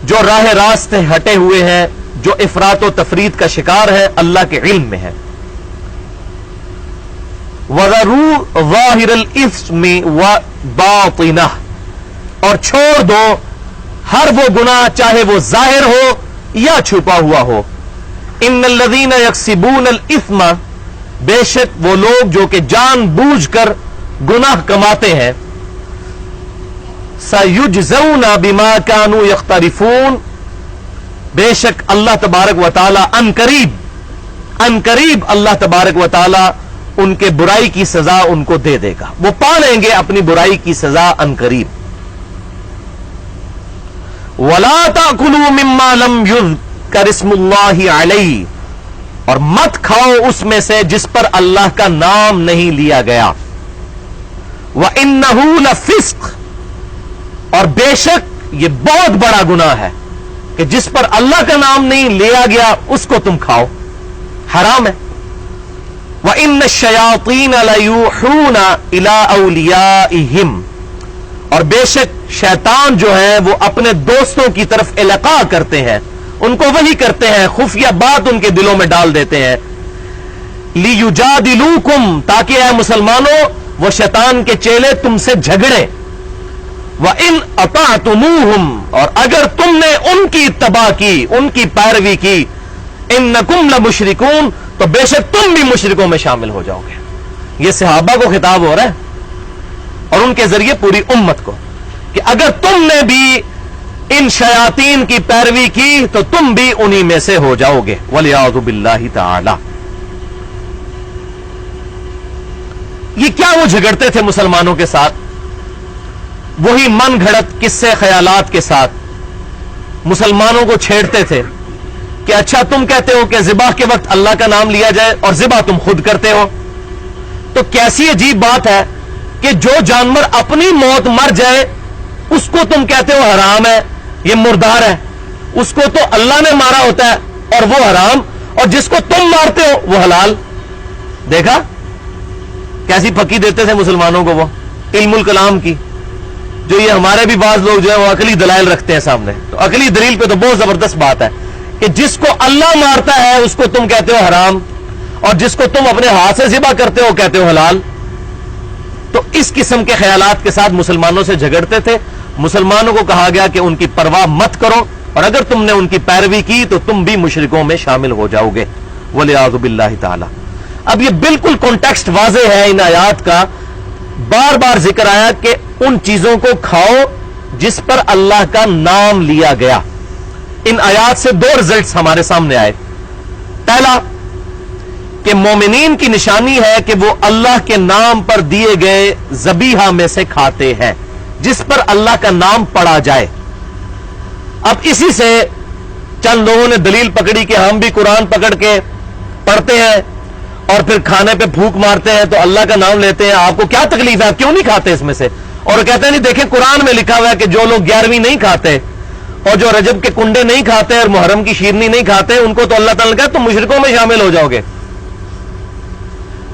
جو راہ راست سے ہٹے ہوئے ہیں، جو افراط و تفرید کا شکار ہے، اللہ کے علم میں ہے. وَذَرُوا ظَاهِرَ الْإِثْمِ وَبَاطِنَهُ، اور چھوڑ دو ہر وہ گناہ چاہے وہ ظاہر ہو یا چھپا ہوا ہو. ان الذین یکسبون الاثم، بے شک وہ لوگ جو کہ جان بوجھ کر گناہ کماتے ہیں، سیجزون بما کانوا یقترفون، بے شک اللہ تبارک و تعالی ان قریب اللہ تبارک و تعالی ان کے برائی کی سزا ان کو دے دے گا. وہ پا لیں گے اپنی برائی کی سزا ان قریب. وَلَا تَأْكُلُوا مِمَّا لَمْ يُذْكَرِ اسْمُ اللَّهِ عَلَيْهِ، اور مت کھاؤ اس میں سے جس پر اللہ کا نام نہیں لیا گیا. وَإِنَّهُ لَفِسْقٌ، اور بے شک یہ بہت بڑا گناہ ہے کہ جس پر اللہ کا نام نہیں لیا گیا اس کو تم کھاؤ، حرام ہے. وَإِنَّ الشَّيَاطِينَ لَيُوحُونَ إِلَىٰ أَوْلِيَائِهِمْ، اور بے شک شیطان جو ہے وہ اپنے دوستوں کی طرف القاء کرتے ہیں، ان کو وحی کرتے ہیں، خفیہ بات ان کے دلوں میں ڈال دیتے ہیں. لِيُجَادِلُوكُمْ، تاکہ اے مسلمانوں وہ شیطان کے چیلے تم سے جھگڑیں. وَإِنْ أَطَعْتُمُوهُمْ، اور اگر تم نے ان کی اتباع کی، ان کی پیروی کی، إِنَّكُمْ لَمُشْرِكُونَ، تو بے شک تم بھی مشرکوں میں شامل ہو جاؤ گے. یہ صحابہ کو خطاب ہو رہا ہے اور ان کے ذریعے پوری امت کو، کہ اگر تم نے بھی ان شیاطین کی پیروی کی تو تم بھی انہی میں سے ہو جاؤ گے. وَلِعَوْذُ بِاللَّهِ تَعَالَى. یہ کیا وہ جھگڑتے تھے مسلمانوں کے ساتھ؟ وہی من گھڑت قصے خیالات کے ساتھ مسلمانوں کو چھیڑتے تھے کہ اچھا تم کہتے ہو کہ ذبح کے وقت اللہ کا نام لیا جائے اور ذبح تم خود کرتے ہو، تو کیسی عجیب بات ہے کہ جو جانور اپنی موت مر جائے اس کو تم کہتے ہو حرام ہے، یہ مردار ہے، اس کو تو اللہ نے مارا ہوتا ہے اور وہ حرام، اور جس کو تم مارتے ہو وہ حلال. دیکھا کیسی پھکی دیتے تھے مسلمانوں کو وہ علم الکلام کی. جو یہ ہمارے بھی بعض لوگ جو ہے وہ عقلی دلائل رکھتے ہیں سامنے، تو عقلی دلیل پہ تو بہت زبردست بات ہے کہ جس کو اللہ مارتا ہے اس کو تم کہتے ہو حرام، اور جس کو تم اپنے ہاتھ سے ذبح کرتے ہو کہتے ہو حلال. تو اس قسم کے خیالات کے ساتھ مسلمانوں سے جھگڑتے تھے. مسلمانوں کو کہا گیا کہ ان کی پرواہ مت کرو، اور اگر تم نے ان کی پیروی کی تو تم بھی مشرکوں میں شامل ہو جاؤ گے. وَلِعَوْذُ بِاللَّهِ تَعَالَى. اب یہ بالکل کانٹیکسٹ واضح ہے ان آیات کا، بار بار ذکر آیا کہ ان چیزوں کو کھاؤ جس پر اللہ کا نام لیا گیا. ان آیات سے دو رزلٹس ہمارے سامنے آئے. پہلا کہ مومنین کی نشانی ہے کہ وہ اللہ کے نام پر دیے گئے ذبیحہ میں سے کھاتے ہیں جس پر اللہ کا نام پڑا جائے. اب اسی سے چند لوگوں نے دلیل پکڑی کہ ہم بھی قرآن پکڑ کے پڑھتے ہیں اور پھر کھانے پہ پھونک مارتے ہیں تو اللہ کا نام لیتے ہیں، آپ کو کیا تکلیف ہے، کیوں نہیں کھاتے اس میں سے؟ اور کہتے ہیں نہیں دیکھیں قرآن میں لکھا ہوا ہے کہ جو لوگ 11ویں نہیں کھاتے اور جو رجب کے کنڈے نہیں کھاتے اور محرم کی شیرنی نہیں کھاتے ان کو تو اللہ تعالیٰ نے کہا تم مشرکوں میں شامل ہو جاؤ گے.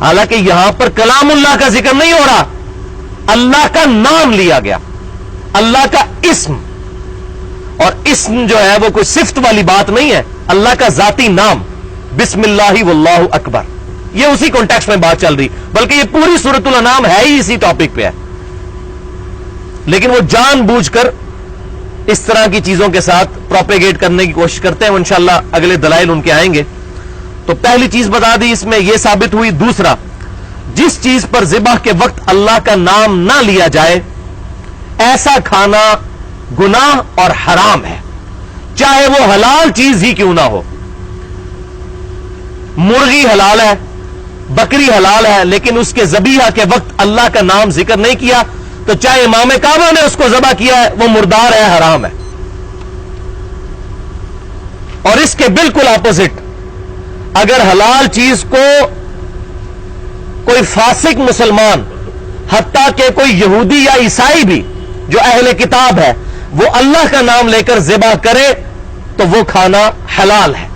حالانکہ یہاں پر کلام اللہ کا ذکر نہیں ہو رہا، اللہ کا نام لیا گیا، اللہ کا اسم. اور اسم جو ہے وہ کوئی صفت والی بات نہیں ہے، اللہ کا ذاتی نام، بسم اللہ واللہ اکبر. یہ اسی کانٹیکسٹ میں بات چل رہی، بلکہ یہ پوری سورۃ الانعام ہے ہی اسی ٹاپک پہ ہے. لیکن وہ جان بوجھ کر اس طرح کی چیزوں کے ساتھ پروپیگیٹ کرنے کی کوشش کرتے ہیں. انشاءاللہ اگلے دلائل ان کے آئیں گے. تو پہلی چیز بتا دی اس میں یہ ثابت ہوئی. دوسرا، جس چیز پر ذبح کے وقت اللہ کا نام نہ لیا جائے ایسا کھانا گناہ اور حرام ہے، چاہے وہ حلال چیز ہی کیوں نہ ہو. مرغی حلال ہے، بکری حلال ہے، لیکن اس کے ذبیحہ کے وقت اللہ کا نام ذکر نہیں کیا تو چاہے امام کعبہ نے اس کو ذبح کیا ہے وہ مردار ہے، حرام ہے. اور اس کے بالکل اپوزٹ، اگر حلال چیز کو کوئی فاسق مسلمان، حتیٰ کہ کوئی یہودی یا عیسائی بھی جو اہل کتاب ہے، وہ اللہ کا نام لے کر ذبح کرے تو وہ کھانا حلال ہے.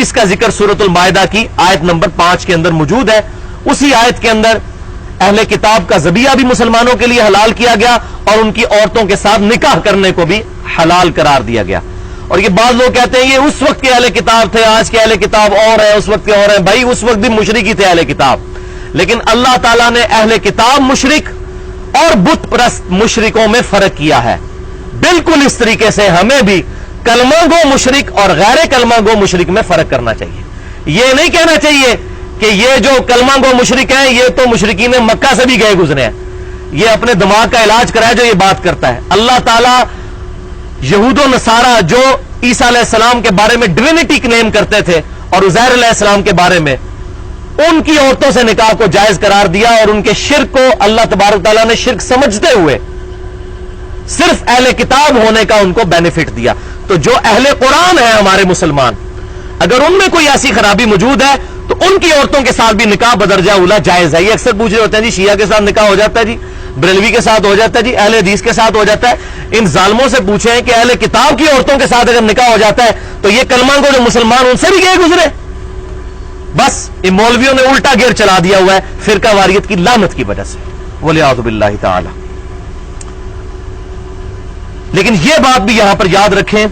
اس کا ذکر سورۃ المائدہ کی آیت نمبر 5 کے اندر موجود ہے. اسی آیت کے اندر اہل کتاب کا ذبیحہ بھی مسلمانوں کے لیے حلال کیا گیا اور ان کی عورتوں کے ساتھ نکاح کرنے کو بھی حلال قرار دیا گیا. اور یہ بعض لوگ کہتے ہیں یہ اس وقت کے اہل کتاب تھے، آج کے اہل کتاب اور ہیں، اس وقت کے اور ہیں. بھائی اس وقت بھی مشرک ہی تھے اہل کتاب، لیکن اللہ تعالیٰ نے اہل کتاب مشرک اور بت پرست مشرکوں میں فرق کیا ہے. بالکل اس طریقے سے ہمیں بھی کلمہ گو مشرک اور غیر کلمہ گو مشرک میں فرق کرنا چاہیے. یہ نہیں کہنا چاہیے کہ یہ جو کلمہ گو مشرک ہیں یہ تو مشرکین مکہ سے بھی گئے گزرے ہیں. یہ اپنے دماغ کا علاج کرائے جو یہ بات کرتا ہے. اللہ تعالیٰ یہود و نصارہ جو عیسیٰ علیہ السلام کے بارے میں ڈوینٹی کلیم کرتے تھے اور عزیر علیہ السلام کے بارے میں، ان کی عورتوں سے نکاح کو جائز قرار دیا اور ان کے شرک کو اللہ تبارک تعالیٰ نے شرک سمجھتے ہوئے صرف اہل کتاب ہونے کا ان کو بینیفٹ دیا. تو جو اہل قرآن ہیں ہمارے مسلمان، اگر ان میں کوئی ایسی خرابی موجود ہے تو ان کی عورتوں کے ساتھ بھی نکاح بدرجہ اولا جائز ہے. یہ اکثر پوچھ رہے ہوتے ہیں جی شیعہ کے ساتھ نکاح ہو جاتا ہے، جی بریلوی کے ساتھ ہو جاتا ہے، جی اہل حدیث کے ساتھ ہو جاتا ہے. ان ظالموں سے پوچھیں کہ اہل کتاب کی عورتوں کے ساتھ اگر نکاح ہو جاتا ہے تو یہ کلمہ کو جو مسلمان ان سے بھی گئے گزرے. بس ان مولویوں نے الٹا گیئر چلا دیا ہوا ہے فرقہ واریت کی لعنت کی وجہ سے، والعیاذ باللہ تعالی. لیکن یہ بات بھی یہاں پر یاد رکھیں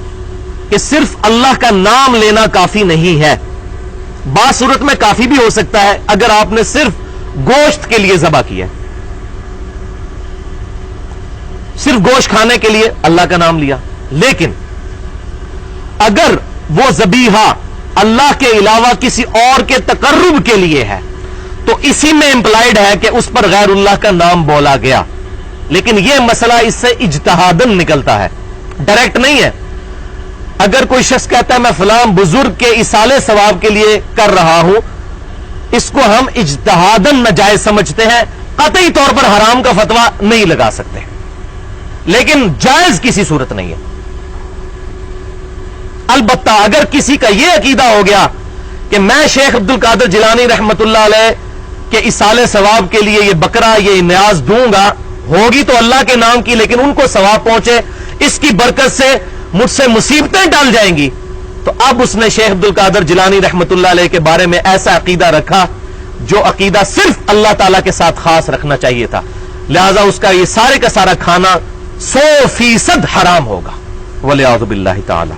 کہ صرف اللہ کا نام لینا کافی نہیں ہے. بعض صورت میں کافی بھی ہو سکتا ہے اگر آپ نے صرف گوشت کے لیے ذبح کیا، صرف گوشت کھانے کے لیے اللہ کا نام لیا. لیکن اگر وہ ذبیحہ اللہ کے علاوہ کسی اور کے تقرب کے لیے ہے تو اسی میں امپلائڈ ہے کہ اس پر غیر اللہ کا نام بولا گیا. لیکن یہ مسئلہ اس سے اجتہادن نکلتا ہے، ڈائریکٹ نہیں ہے. اگر کوئی شخص کہتا ہے میں فلاں بزرگ کے ایصال ثواب کے لیے کر رہا ہوں، اس کو ہم اجتہادن ناجائز سمجھتے ہیں، قطعی طور پر حرام کا فتویٰ نہیں لگا سکتے، لیکن جائز کسی صورت نہیں ہے. البتہ اگر کسی کا یہ عقیدہ ہو گیا کہ میں شیخ عبد القادر جیلانی رحمت اللہ علیہ کے ایصال ثواب کے لیے یہ بکرا یہ نیاز دوں گا، ہوگی تو اللہ کے نام کی لیکن ان کو ثواب پہنچے، اس کی برکت سے مجھ سے مصیبتیں ٹل جائیں گی، تو اب اس نے شیخ عبد القادر جیلانی رحمت اللہ علیہ کے بارے میں ایسا عقیدہ رکھا جو عقیدہ صرف اللہ تعالیٰ کے ساتھ خاص رکھنا چاہیے تھا. لہذا اس کا یہ سارے کا سارا کھانا 100% حرام ہوگا، والعیاذ باللہ تعالی.